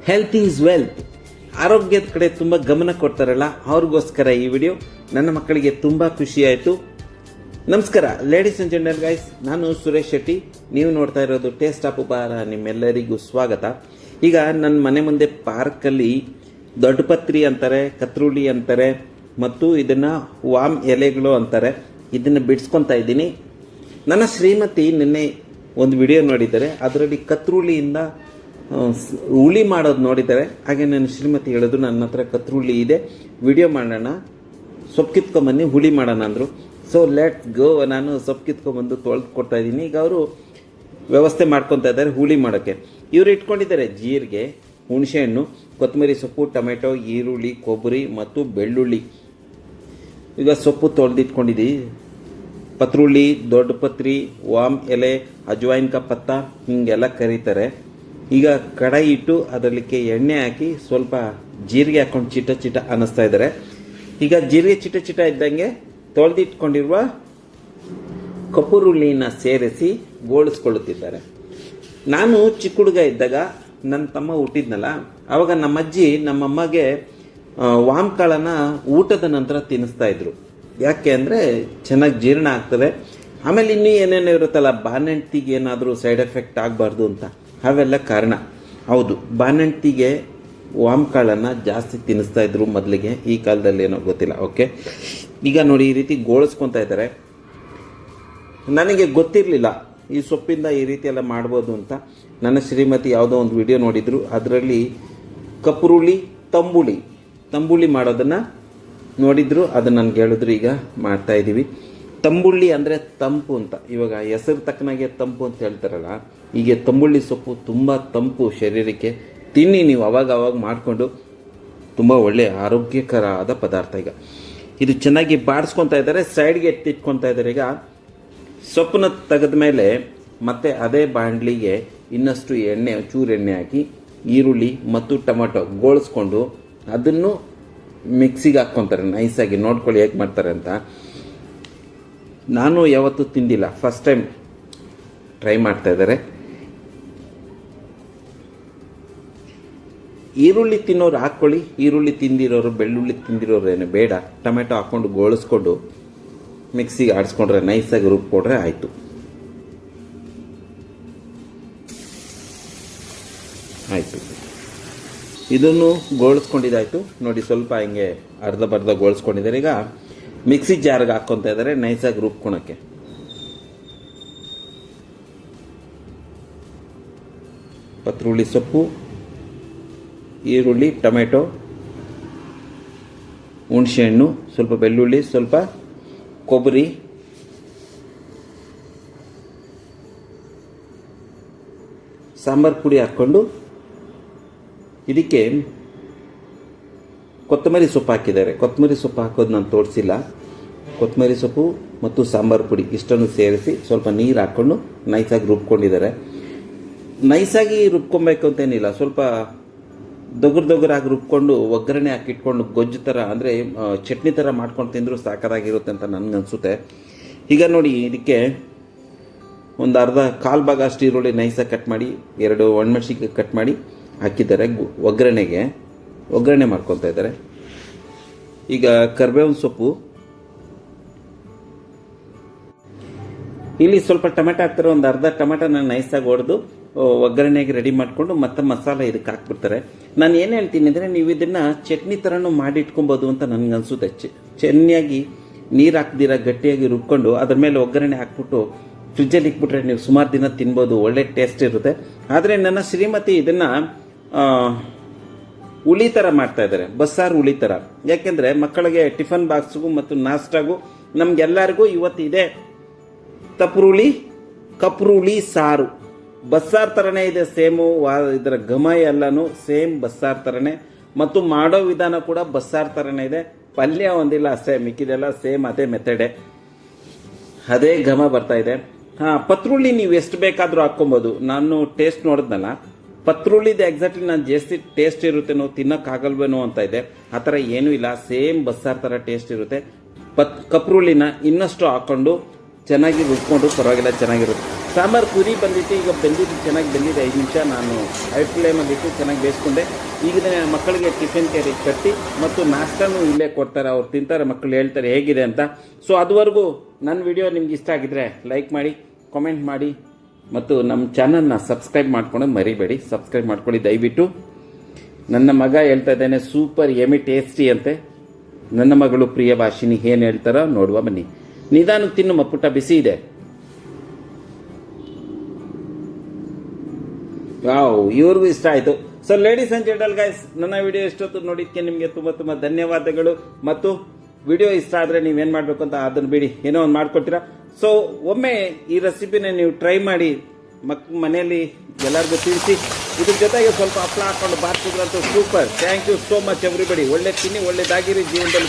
Health is wealth. ಆರೋಗ್ಯದ ಕಡೆ ತುಂಬ ಗಮನ ಕೊಡ್ತಾರಲ್ಲ ಅವ್ರಿಗೋಸ್ಕರ ಈ ವಿಡಿಯೋ. ನನ್ನ ಮಕ್ಕಳಿಗೆ ತುಂಬ ಖುಷಿ ಆಯಿತು. ನಮಸ್ಕಾರ ಲೇಡೀಸ್ ಅಂಡ್ ಜೆಂಟಲ್ ಗೈಸ್, ನಾನು ಸುರೇಶ್ ಶೆಟ್ಟಿ. ನೀವು ನೋಡ್ತಾ ಇರೋದು ಟೇಸ್ಟ್ ಆಫ್ ಉಪಹಾರ. ನಿಮ್ಮೆಲ್ಲರಿಗೂ ಸ್ವಾಗತ. ಈಗ ನನ್ನ ಮನೆ ಮುಂದೆ ಪಾರ್ಕಲ್ಲಿ ದೊಡ್ಡಪತ್ರಿ ಅಂತಾರೆ, ಕತ್ರುಳಿ ಅಂತಾರೆ, ಮತ್ತು ಇದನ್ನು ವಾಮ್ ಎಲೆಗಳು ಅಂತಾರೆ. ಇದನ್ನು ಬಿಡಿಸ್ಕೊತಾ ಇದ್ದೀನಿ. ನನ್ನ ಶ್ರೀಮತಿ ನಿನ್ನೆ ಒಂದು ವಿಡಿಯೋ ನೋಡಿದ್ದಾರೆ, ಅದರಲ್ಲಿ ಕತ್ರುಳಿಯಿಂದ ಹುಳಿ ಮಾಡೋದು ನೋಡಿದ್ದಾರೆ. ಹಾಗೆ ನನ್ನ ಶ್ರೀಮತಿ ಹೇಳಿದ್ರು, ನನ್ನ ಹತ್ರ ಕತ್ರುಳಿ ಇದೆ, ವಿಡಿಯೋ ಮಾಡೋಣ, ಸೊಪ್ಪು ಕಿತ್ಕೊಂಬನ್ನಿ, ಹುಳಿ ಮಾಡೋಣ ಅಂದರು. So let's go. ನಾನು ಸೊಪ್ಪು ಕಿತ್ಕೊಂಡ್ಬಂದು ತೊಳೆದು ಕೊಡ್ತಾ ಇದ್ದೀನಿ. ಈಗ ಅವರು ವ್ಯವಸ್ಥೆ ಮಾಡ್ಕೊತಾ ಇದ್ದಾರೆ ಹುಳಿ ಮಾಡೋಕ್ಕೆ. ಇವರು ಇಟ್ಕೊಂಡಿದ್ದಾರೆ ಜೀರಿಗೆ, ಹುಣಸೆಹಣ್ಣು, ಕೊತ್ತಂಬರಿ ಸೊಪ್ಪು, ಟೊಮೆಟೊ, ಈರುಳ್ಳಿ, ಕೊಬ್ಬರಿ ಮತ್ತು ಬೆಳ್ಳುಳ್ಳಿ. ಈಗ ಸೊಪ್ಪು ತೊಳೆದಿಟ್ಕೊಂಡಿದ್ದೀವಿ. ಪತ್ರುಳ್ಳಿ, ದೊಡ್ಡ ಪತ್ರಿ, ವಾಮ್ ಎಲೆ, ಅಜ್ವಾಯಿನ್ ಕಾ ಪತ್ತ ಹಿಂಗೆಲ್ಲ ಕರೀತಾರೆ. ಈಗ ಕಡಾಯಿ ಇಟ್ಟು ಅದರಲ್ಲಿಕ್ಕೆ ಎಣ್ಣೆ ಹಾಕಿ ಸ್ವಲ್ಪ ಜೀರಿಗೆ ಹಾಕೊಂಡು ಚಿಟ ಚಿಟ ಅನ್ನಿಸ್ತಾ ಇದ್ದಾರೆ. ಈಗ ಜೀರಿಗೆ ಚಿಟ ಚಿಟ ಇದ್ದಂಗೆ ತೊಳೆದಿಟ್ಕೊಂಡಿರುವ ಕಪ್ಪುರುಳ್ಳಿನ ಸೇರಿಸಿ ಗೋಳಿಸ್ಕೊಳ್ಳುತ್ತಿದ್ದಾರೆ. ನಾನು ಚಿಕ್ಕ ಹುಡುಗ ಇದ್ದಾಗ ನನ್ನ ತಮ್ಮ ಹುಟ್ಟಿದ್ನಲ್ಲ, ಆವಾಗ ನಮ್ಮಜ್ಜಿ ನಮ್ಮಮ್ಮಗೆ ವಾಮ್ ಕಾಳನ್ನು ಊಟದ ನಂತರ ತಿನ್ನಿಸ್ತಾ ಇದ್ರು. ಯಾಕೆ ಅಂದರೆ ಚೆನ್ನಾಗಿ ಜೀರ್ಣ ಆಗ್ತದೆ. ಆಮೇಲೆ ಇನ್ನೂ ಏನೇನೋ ಇರುತ್ತಲ್ಲ, ಬಾಣಂತಿಗೆ ಏನಾದರೂ ಸೈಡ್ ಎಫೆಕ್ಟ್ ಆಗಬಾರ್ದು ಅಂತ, ಅವೆಲ್ಲ ಕಾರಣ. ಹೌದು, ಬಾಣಂತಿಗೆ ವಾಮ್ ಕಾಳನ್ನು ಜಾಸ್ತಿ ತಿನ್ನಿಸ್ತಾ ಇದ್ರು ಮೊದಲಿಗೆ. ಈ ಕಾಲದಲ್ಲಿ ಏನೋ ಗೊತ್ತಿಲ್ಲ. ಓಕೆ, ಈಗ ನೋಡಿ ಈ ರೀತಿ ಗೋಳಿಸ್ಕೊತಾ ಇದ್ದಾರೆ. ನನಗೆ ಗೊತ್ತಿರಲಿಲ್ಲ ಈ ಸೊಪ್ಪಿಂದ ಈ ರೀತಿ ಎಲ್ಲ ಮಾಡ್ಬೋದು ಅಂತ. ನನ್ನ ಶ್ರೀಮತಿ ಯಾವುದೋ ಒಂದು ವಿಡಿಯೋ ನೋಡಿದ್ರು, ಅದರಲ್ಲಿ ಕಪ್ಪುರುಳಿ ತಂಬುಳಿ ಮಾಡೋದನ್ನು ನೋಡಿದ್ರು. ಅದನ್ನು ನನಗೆ ಹೇಳಿದ್ರು, ಈಗ ಮಾಡ್ತಾ ಇದ್ದೀವಿ. ತಂಬುಳ್ಳಿ ಅಂದರೆ ತಂಪು ಅಂತ. ಇವಾಗ ಹೆಸರು ತಕ್ಕನಾಗೆ ತಂಪು ಅಂತ ಹೇಳ್ತಾರಲ್ಲ, ಹೀಗೆ ತಂಬುಳ್ಳಿ ಸೊಪ್ಪು ತುಂಬ ತಂಪು ಶರೀರಕ್ಕೆ. ತಿನ್ನಿ ನೀವು ಅವಾಗ ಮಾಡಿಕೊಂಡು, ತುಂಬ ಒಳ್ಳೆಯ ಆರೋಗ್ಯಕರವಾದ ಪದಾರ್ಥ. ಈಗ ಇದು ಚೆನ್ನಾಗಿ ಬಾಡಿಸ್ಕೊತಾ ಇದ್ದಾರೆ, ಸೈಡ್ಗೆ ಎತ್ತಿಟ್ಕೊತಾ ಇದ್ದಾರೆ. ಈಗ ಸೊಪ್ಪನ್ನ ತೆಗೆದ ಮೇಲೆ ಮತ್ತೆ ಅದೇ ಬಾಣಲಿಗೆ ಇನ್ನಷ್ಟು ಎಣ್ಣೆ, ಚೂರು ಎಣ್ಣೆ ಹಾಕಿ ಈರುಳ್ಳಿ ಮತ್ತು ಟೊಮೆಟೊ ಗೋಳಿಸ್ಕೊಂಡು ಅದನ್ನು ಮಿಕ್ಸಿಗೆ ಹಾಕ್ಕೊತಾರೆ ನೈಸಾಗಿ. ನೋಡ್ಕೊಳ್ಳಿ ಹೇಗೆ ಮಾಡ್ತಾರೆ ಅಂತ. ನಾನು ಯಾವತ್ತೂ ತಿಂದಿಲ್ಲ, ಫಸ್ಟ್ ಟೈಮ್ ಟ್ರೈ ಮಾಡ್ತಾ ಇದ್ದಾರೆ. ಈರುಳ್ಳಿ ತಿನ್ನೋರು ಹಾಕ್ಕೊಳ್ಳಿ, ಈರುಳ್ಳಿ ತಿಂದಿರೋರು, ಬೆಳ್ಳುಳ್ಳಿ ತಿಂದಿರೋರು ಏನು ಬೇಡ. ಟೊಮೆಟೊ ಹಾಕ್ಕೊಂಡು ಗೋಳಿಸ್ಕೊಂಡು ಮಿಕ್ಸಿಗೆ ಆಡಿಸ್ಕೊಂಡ್ರೆ, ನೈಸಾಗಿ ರುಬ್ಕೊಂಡ್ರೆ ಆಯಿತು. ಇದನ್ನು ಗೋಳಿಸ್ಕೊಂಡಿದ್ದಾಯಿತು ನೋಡಿ. ಸ್ವಲ್ಪ ಹಿಂಗೆ ಅರ್ಧ ಬರ್ಧ ಗೋಳಿಸ್ಕೊಂಡಿದ್ದಾರೆ. ಈಗ ಮಿಕ್ಸಿ ಜಾರ್ಗೆ ಹಾಕ್ಕೊತಾ ಇದ್ದಾರೆ ನೈಸಾಗಿ ರುಬ್ಕೊಳಕ್ಕೆ. ಪತ್ರುಳ್ಳಿ ಸೊಪ್ಪು, ಈರುಳ್ಳಿ, ಟೊಮೆಟೊ, ಹುಣಸೆಹಣ್ಣು, ಸ್ವಲ್ಪ ಬೆಳ್ಳುಳ್ಳಿ, ಸ್ವಲ್ಪ ಕೊಬ್ಬರಿ, ಸಾಂಬಾರು ಪುಡಿ ಹಾಕ್ಕೊಂಡು ಇದಕ್ಕೆ ಕೊತ್ತಂಬರಿ ಸೊಪ್ಪು ಹಾಕಿದ್ದಾರೆ. ಕೊತ್ತಂಬರಿ ಸೊಪ್ಪು ಹಾಕೋದು ನಾನು ತೋರಿಸಿಲ್ಲ. ಕೊತ್ತಂಬರಿ ಸೊಪ್ಪು ಮತ್ತು ಸಾಂಬಾರು ಪುಡಿ ಇಷ್ಟನ್ನು ಸೇರಿಸಿ ಸ್ವಲ್ಪ ನೀರು ಹಾಕ್ಕೊಂಡು ನೈಸಾಗಿ ರುಬ್ಕೊಂಡಿದ್ದಾರೆ. ನೈಸಾಗಿ ರುಬ್ಕೊಬೇಕು ಅಂತೇನಿಲ್ಲ, ಸ್ವಲ್ಪ ದೊಗ್ರಾಗಿ ರುಬ್ಕೊಂಡು ಒಗ್ಗರಣೆ ಹಾಕಿಟ್ಕೊಂಡು ಗೊಜ್ಜು ಥರ, ಅಂದರೆ ಚಟ್ನಿ ಥರ ಮಾಡ್ಕೊಂಡು ತಿಂದರೂ ಸಾಕಾಗಿರುತ್ತೆ ಅಂತ ನನಗನ್ಸುತ್ತೆ. ಈಗ ನೋಡಿ, ಇದಕ್ಕೆ ಒಂದು ಕಾಲು ಭಾಗ ಅಷ್ಟು ಈರುಳ್ಳಿ ನೈಸಾಗಿ ಕಟ್ ಮಾಡಿ, 2 ಒಣಮೆಣಸಿನ್ಕಾಯಿ ಕಟ್ ಮಾಡಿ ಹಾಕಿದ್ದಾರೆ. ಒಗ್ಗರಣೆ ಮಾಡ್ಕೊತಾ ಇದ್ದಾರೆ. ಈಗ ಕರಿಬೇವಿನ ಸೊಪ್ಪು, ಇಲ್ಲಿ ಸ್ವಲ್ಪ ಟೊಮೆಟೊ ಹಾಕ್ತಾರೆ. ಒಂದು ಅರ್ಧ ಟೊಮೆಟೊನ ನೈಸಾಗಿ ಹೊಡೆದು ಒಗ್ಗರಣೆಗೆ ರೆಡಿ ಮಾಡಿಕೊಂಡು ಮತ್ತೆ ಮಸಾಲೆ ಇದಕ್ಕೆ ಹಾಕ್ಬಿಡ್ತಾರೆ. ನಾನು ಏನು ಹೇಳ್ತೀನಿ ಅಂದರೆ, ನೀವು ಇದನ್ನು ಚಟ್ನಿ ಥರನೂ ಮಾಡಿ ಇಟ್ಕೊಬೋದು ಅಂತ ನನಗನ್ಸುತ್ತೆ. ಚೆನ್ನಾಗಿ ನೀರು ಹಾಕ್ದಿರ ಗಟ್ಟಿಯಾಗಿ ರುಬ್ಕೊಂಡು ಅದ್ರ ಮೇಲೆ ಒಗ್ಗರಣೆ ಹಾಕ್ಬಿಟ್ಟು ಫ್ರಿಜ್ಜಲ್ಲಿ ಇಟ್ಬಿಟ್ರೆ ನೀವು ಸುಮಾರು ದಿನ ತಿನ್ಬೋದು, ಒಳ್ಳೆ ಟೇಸ್ಟ್ ಇರುತ್ತೆ. ಆದರೆ ನನ್ನ ಶ್ರೀಮತಿ ಇದನ್ನು ಹುಳಿ ಥರ ಮಾಡ್ತಾ ಇದ್ದಾರೆ, ಬಸ್ಸಾರು ಹುಳಿ ಥರ. ಯಾಕೆಂದರೆ ಮಕ್ಕಳಿಗೆ ಟಿಫನ್ ಬಾಕ್ಸ್ಗೂ ಮತ್ತು ನಾಷ್ಟಾಗೂ ನಮಗೆಲ್ಲರಿಗೂ ಇವತ್ತು ಇದೆ ಕಪ್ರುಳಿ ಸಾರು. ಬಸ್ಸಾರು ಥರನೇ ಇದೆ, ಸೇಮು. ಇದರ ಘಮ ಎಲ್ಲನೂ ಸೇಮ್ ಬಸ್ಸಾರು ಥರನೇ, ಮತ್ತು ಮಾಡೋ ವಿಧಾನ ಕೂಡ ಬಸ್ಸಾರು ಥರನೇ ಇದೆ. ಪಲ್ಯ ಒಂದಿಲ್ಲ ಅಷ್ಟೇ, ಮಿಕ್ಕಿದೆಲ್ಲ ಸೇಮ್ ಅದೇ ಮೆಥಡೆ, ಅದೇ ಘಮ ಬರ್ತಾ ಇದೆ. ಪತ್ರುಳ್ಳಿ ನೀವು ಎಷ್ಟು ಬೇಕಾದರೂ ಹಾಕ್ಕೊಬೋದು. ನಾನು ಟೇಸ್ಟ್ ನೋಡಿದ್ನಲ್ಲ, ಪತ್ರುಳ್ಳಿದು ಎಕ್ಸಾಕ್ಟ್ಲಿ ನಾನು ಜಾಸ್ತಿ ಟೇಸ್ಟ್ ಇರುತ್ತೇನೋ, ತಿನ್ನೋಕ್ಕಾಗಲ್ವೇನೋ ಅಂತ ಇದೆ. ಆ ಥರ ಏನೂ ಇಲ್ಲ, ಸೇಮ್ ಬಸ್ಸಾರು ಥರ ಟೇಸ್ಟ್ ಇರುತ್ತೆ. ಕಪ್ರುಳ್ಳಿನ ಇನ್ನಷ್ಟು ಹಾಕ್ಕೊಂಡು ಚೆನ್ನಾಗಿ ರುಬ್ಕೊಂಡು ಪರವಾಗಿಲ್ಲ, ಚೆನ್ನಾಗಿರುತ್ತೆ. ಸಾಂಬಾರು ಕುದಿ ಬಂದಿತ್ತು, ಈಗ ಚೆನ್ನಾಗಿ ಬೆಂದಿದೆ. 5 ನಿಮಿಷ ನಾನು ಹೈ ಫ್ಲೇಮಲ್ಲಿಟ್ಟು ಚೆನ್ನಾಗಿ ಬೇಯಿಸ್ಕೊಂಡೆ. ಈಗ ಮಕ್ಕಳಿಗೆ ಟಿಫಿನ್ ಕ್ಯಾರಿಗೆ ಕಟ್ಟಿ ಮತ್ತು ನಾಷ್ಟನೂ ಇಲ್ಲೇ ಕೊಡ್ತಾರೆ, ಅವ್ರು ತಿಂತಾರೆ, ಮಕ್ಕಳು ಹೇಳ್ತಾರೆ ಹೇಗಿದೆ ಅಂತ. ಸೊ ಅದುವರೆಗೂ ನನ್ನ ವಿಡಿಯೋ ನಿಮ್ಗೆ ಇಷ್ಟ ಆಗಿದ್ರೆ ಲೈಕ್ ಮಾಡಿ, ಕಾಮೆಂಟ್ ಮಾಡಿ ಮತ್ತು ನಮ್ಮ ಚಾನಲ್ನ ಸಬ್ಸ್ಕ್ರೈಬ್ ಮಾಡ್ಕೊಳ್ಳೋದು ಮರಿಬೇಡಿ. ಸಬ್ಸ್ಕ್ರೈಬ್ ಮಾಡ್ಕೊಳ್ಳಿ ದಯವಿಟ್ಟು. ನನ್ನ ಮಗ ಹೇಳ್ತಾ ಇದ್ದಾನೆ ಸೂಪರ್ ಎಮಿ ಟೇಸ್ಟಿ ಅಂತೆ. ನನ್ನ ಮಗಳು ಪ್ರಿಯಭಾಷಿನಿ ಏನು ಹೇಳ್ತಾರೋ ನೋಡುವ ಬನ್ನಿ. ನಿಧಾನಕ್ಕೆ ತಿನ್ನು ಪುಟ್ಟ, ಬಿಸಿ ಇದೆ. ವಾವ್, ಇವ್ರಿಗೂ ಇಷ್ಟ ಆಯಿತು. So ladies and gentle guys, ನನ್ನ ವಿಡಿಯೋ ಎಷ್ಟೊತ್ತು ನೋಡಿದ್ದಕ್ಕೆ ನಿಮಗೆ ತುಂಬ ತುಂಬ ಧನ್ಯವಾದಗಳು. ಮತ್ತು ವಿಡಿಯೋ ಇಷ್ಟ ಆದರೆ ನೀವೇನು ಮಾಡಬೇಕು ಅಂತ ಅದನ್ನು ಬಿಡಿ, ಏನೋ ಒಂದು ಮಾಡ್ಕೊಡ್ತೀರಾ. ಸೊ ಒಮ್ಮೆ ಈ ರೆಸಿಪಿನ ನೀವು ಟ್ರೈ ಮಾಡಿ ಮನೆಯಲ್ಲಿ ಎಲ್ಲರಿಗೂ ತಿಳಿಸಿ. ಇದ್ರ ಜೊತೆಗೆ ಸ್ವಲ್ಪ ಹಪ್ಪಳ ಹಾಕೊಂಡು ಬಾರ್ತಿದ್ರಂತೂ super. Thank you so much everybody. ಒಳ್ಳೆ ತಿನ್ನಿ, ಒಳ್ಳೆದಾಗಿರಿ ಜೀವನದಲ್ಲಿ.